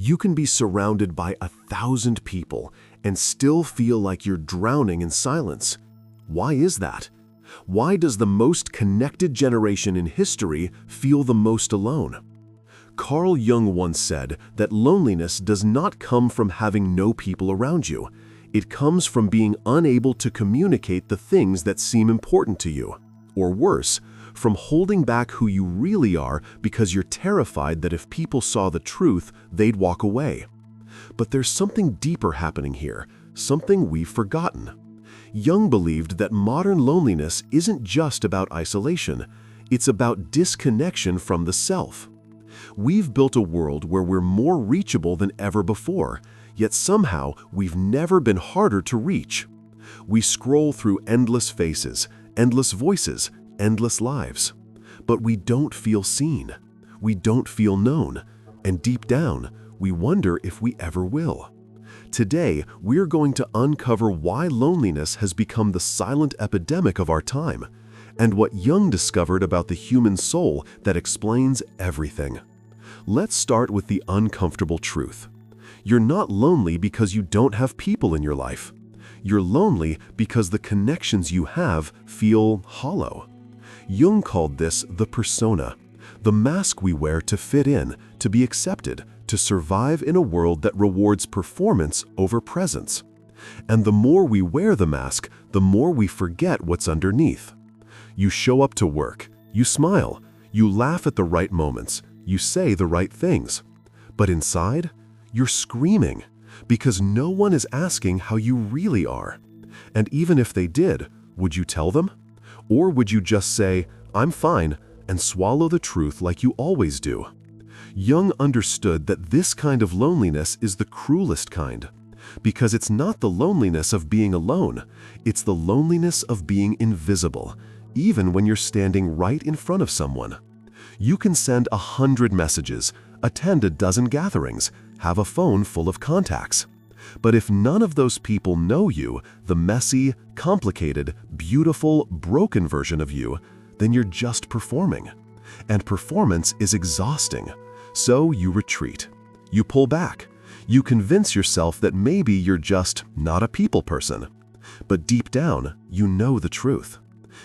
You can be surrounded by 1,000 people and still feel like you're drowning in silence. Why is that? Why does the most connected generation in history feel the most alone? Carl Jung once said that loneliness does not come from having no people around you. It comes from being unable to communicate the things that seem important to you. Or worse, from holding back who you really are because you're terrified that if people saw the truth, they'd walk away. But there's something deeper happening here, something we've forgotten. Jung believed that modern loneliness isn't just about isolation, it's about disconnection from the self. We've built a world where we're more reachable than ever before, yet somehow we've never been harder to reach. We scroll through endless faces, endless voices, endless lives. But we don't feel seen. We don't feel known. And deep down, we wonder if we ever will. Today, we're going to uncover why loneliness has become the silent epidemic of our time, and what Jung discovered about the human soul that explains everything. Let's start with the uncomfortable truth. You're not lonely because you don't have people in your life. You're lonely because the connections you have feel hollow. Jung called this the persona, the mask we wear to fit in, to be accepted, to survive in a world that rewards performance over presence. And the more we wear the mask, the more we forget what's underneath. You show up to work, you smile, you laugh at the right moments, you say the right things. But inside, you're screaming, because no one is asking how you really are. And even if they did, would you tell them? Or would you just say, "I'm fine," and swallow the truth like you always do? Jung understood that this kind of loneliness is the cruelest kind, because it's not the loneliness of being alone, it's the loneliness of being invisible, even when you're standing right in front of someone. You can send 100 messages, attend a dozen gatherings, have a phone full of contacts. But if none of those people know you, the messy, complicated, beautiful, broken version of you, then you're just performing. And performance is exhausting. So you retreat. You pull back. You convince yourself that maybe you're just not a people person. But deep down, you know the truth.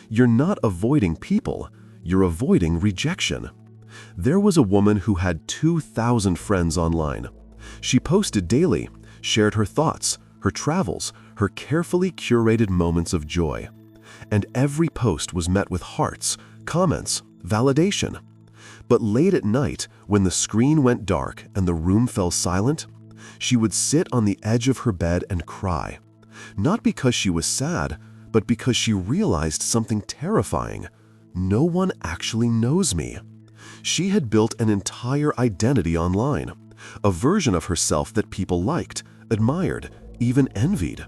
You're not avoiding people, you're avoiding rejection. There was a woman who had 2,000 friends online. She posted daily, shared her thoughts, her travels, her carefully curated moments of joy. And every post was met with hearts, comments, validation. But late at night, when the screen went dark and the room fell silent, she would sit on the edge of her bed and cry. Not because she was sad, but because she realized something terrifying. No one actually knows me. She had built an entire identity online, a version of herself that people liked, admired, even envied.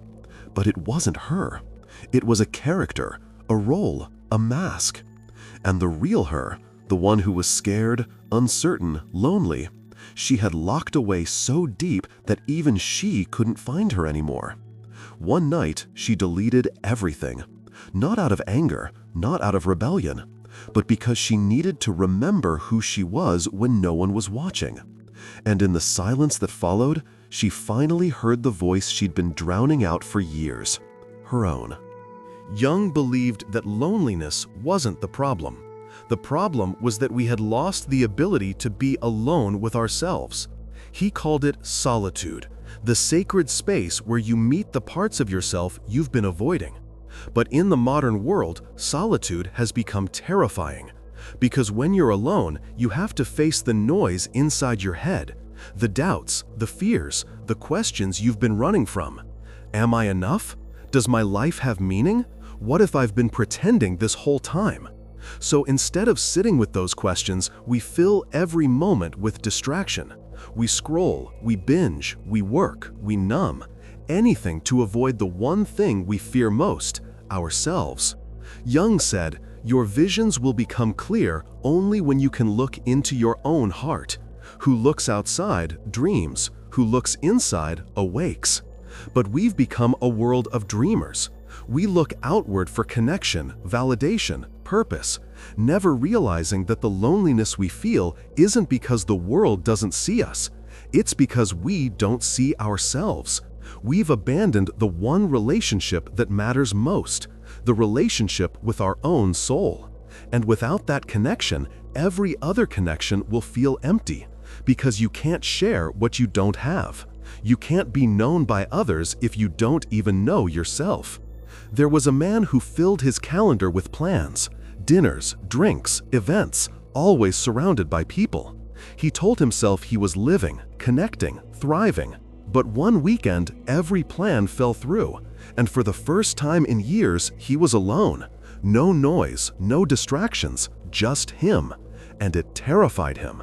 But it wasn't her. It was a character, a role, a mask. And the real her, the one who was scared, uncertain, lonely, she had locked away so deep that even she couldn't find her anymore. One night, she deleted everything. Not out of anger, not out of rebellion, but because she needed to remember who she was when no one was watching. And in the silence that followed, she finally heard the voice she'd been drowning out for years, her own. Jung believed that loneliness wasn't the problem. The problem was that we had lost the ability to be alone with ourselves. He called it solitude, the sacred space where you meet the parts of yourself you've been avoiding. But in the modern world, solitude has become terrifying. Because when you're alone, you have to face the noise inside your head, the doubts, the fears, the questions you've been running from. Am I enough? Does my life have meaning? What if I've been pretending this whole time? So instead of sitting with those questions, we fill every moment with distraction. We scroll, we binge, we work, we numb. Anything to avoid the one thing we fear most, ourselves. Jung said, "Your visions will become clear only when you can look into your own heart. Who looks outside dreams, who looks inside awakes." But we've become a world of dreamers. We look outward for connection, validation, purpose, never realizing that the loneliness we feel isn't because the world doesn't see us. It's because we don't see ourselves. We've abandoned the one relationship that matters most, the relationship with our own soul. And without that connection, every other connection will feel empty, because you can't share what you don't have. You can't be known by others if you don't even know yourself. There was a man who filled his calendar with plans, dinners, drinks, events, always surrounded by people. He told himself he was living, connecting, thriving. But one weekend, every plan fell through, and for the first time in years, he was alone. No noise, no distractions, just him, and it terrified him.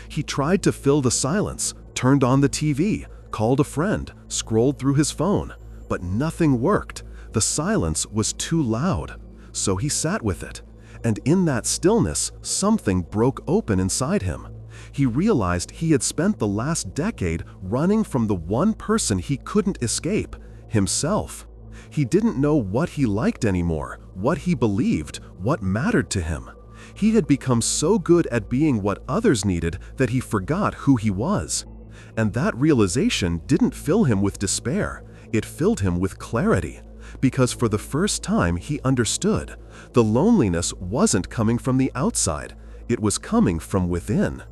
He tried to fill the silence, turned on the TV, called a friend, scrolled through his phone, but nothing worked. The silence was too loud. So he sat with it, and in that stillness, something broke open inside him. He realized he had spent the last decade running from the one person he couldn't escape, himself. He didn't know what he liked anymore, what he believed, what mattered to him. He had become so good at being what others needed that he forgot who he was. And that realization didn't fill him with despair, it filled him with clarity. Because for the first time he understood, the loneliness wasn't coming from the outside, it was coming from within.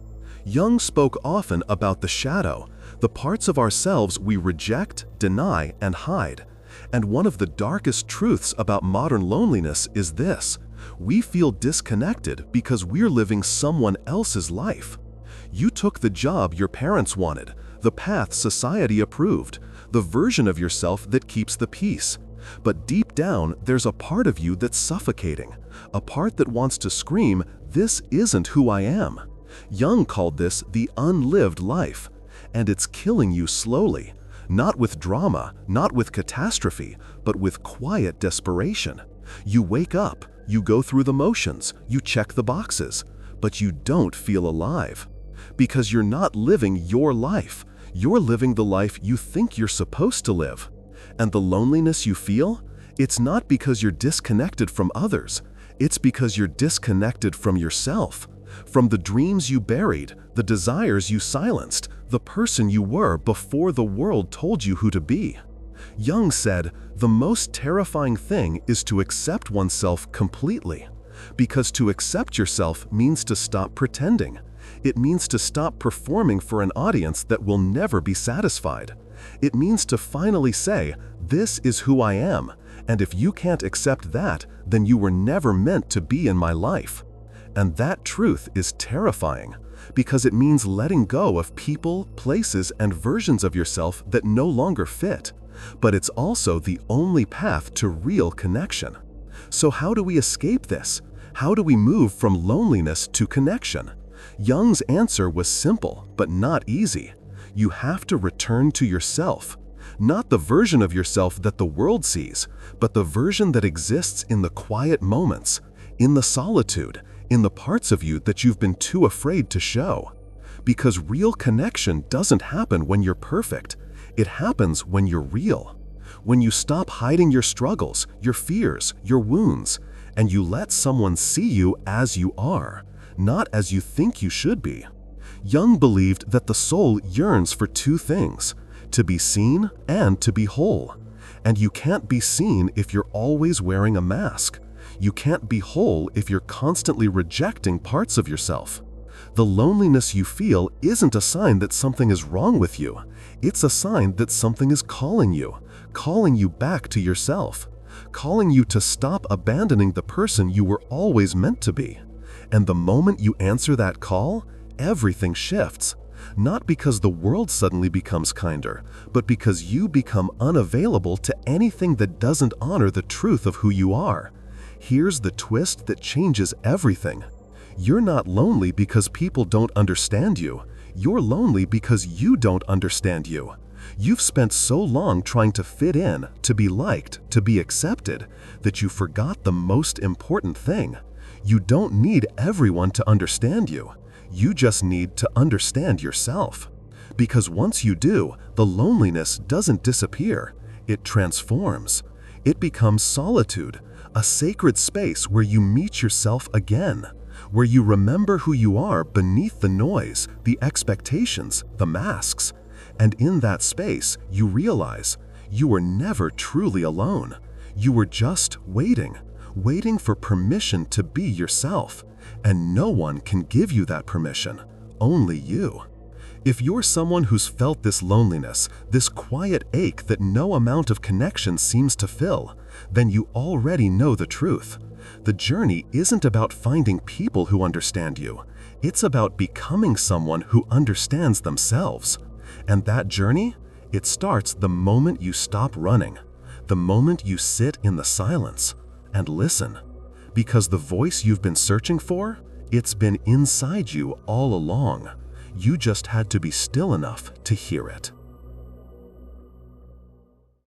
Jung spoke often about the shadow, the parts of ourselves we reject, deny, and hide. And one of the darkest truths about modern loneliness is this: we feel disconnected because we're living someone else's life. You took the job your parents wanted, the path society approved, the version of yourself that keeps the peace. But deep down, there's a part of you that's suffocating, a part that wants to scream, "This isn't who I am." Jung called this the unlived life, and it's killing you slowly, not with drama, not with catastrophe, but with quiet desperation. You wake up, you go through the motions, you check the boxes, but you don't feel alive. Because you're not living your life, you're living the life you think you're supposed to live. And the loneliness you feel, it's not because you're disconnected from others, it's because you're disconnected from yourself, from the dreams you buried, the desires you silenced, the person you were before the world told you who to be. Jung said, the most terrifying thing is to accept oneself completely, because to accept yourself means to stop pretending. It means to stop performing for an audience that will never be satisfied. It means to finally say, this is who I am, and if you can't accept that, then you were never meant to be in my life. And that truth is terrifying, because it means letting go of people, places, and versions of yourself that no longer fit. But it's also the only path to real connection. So how do we escape this? How do we move from loneliness to connection? Jung's answer was simple, but not easy. You have to return to yourself. Not the version of yourself that the world sees, but the version that exists in the quiet moments, in the solitude, in the parts of you that you've been too afraid to show. Because real connection doesn't happen when you're perfect. It happens when you're real. When you stop hiding your struggles, your fears, your wounds, and you let someone see you as you are, not as you think you should be. Jung believed that the soul yearns for two things: to be seen and to be whole. And you can't be seen if you're always wearing a mask. You can't be whole if you're constantly rejecting parts of yourself. The loneliness you feel isn't a sign that something is wrong with you. It's a sign that something is calling you back to yourself, calling you to stop abandoning the person you were always meant to be. And the moment you answer that call, everything shifts. Not because the world suddenly becomes kinder, but because you become unavailable to anything that doesn't honor the truth of who you are. Here's the twist that changes everything. You're not lonely because people don't understand you. You're lonely because you don't understand you. You've spent so long trying to fit in, to be liked, to be accepted, that you forgot the most important thing. You don't need everyone to understand you. You just need to understand yourself. Because once you do, the loneliness doesn't disappear. It transforms. It becomes solitude, a sacred space where you meet yourself again, where you remember who you are beneath the noise, the expectations, the masks. And in that space, you realize you were never truly alone. You were just waiting for permission to be yourself. And no one can give you that permission, only you. If you're someone who's felt this loneliness, this quiet ache that no amount of connection seems to fill, then you already know the truth. The journey isn't about finding people who understand you. It's about becoming someone who understands themselves. And that journey, it starts the moment you stop running, the moment you sit in the silence and listen. Because the voice you've been searching for, it's been inside you all along. You just had to be still enough to hear it.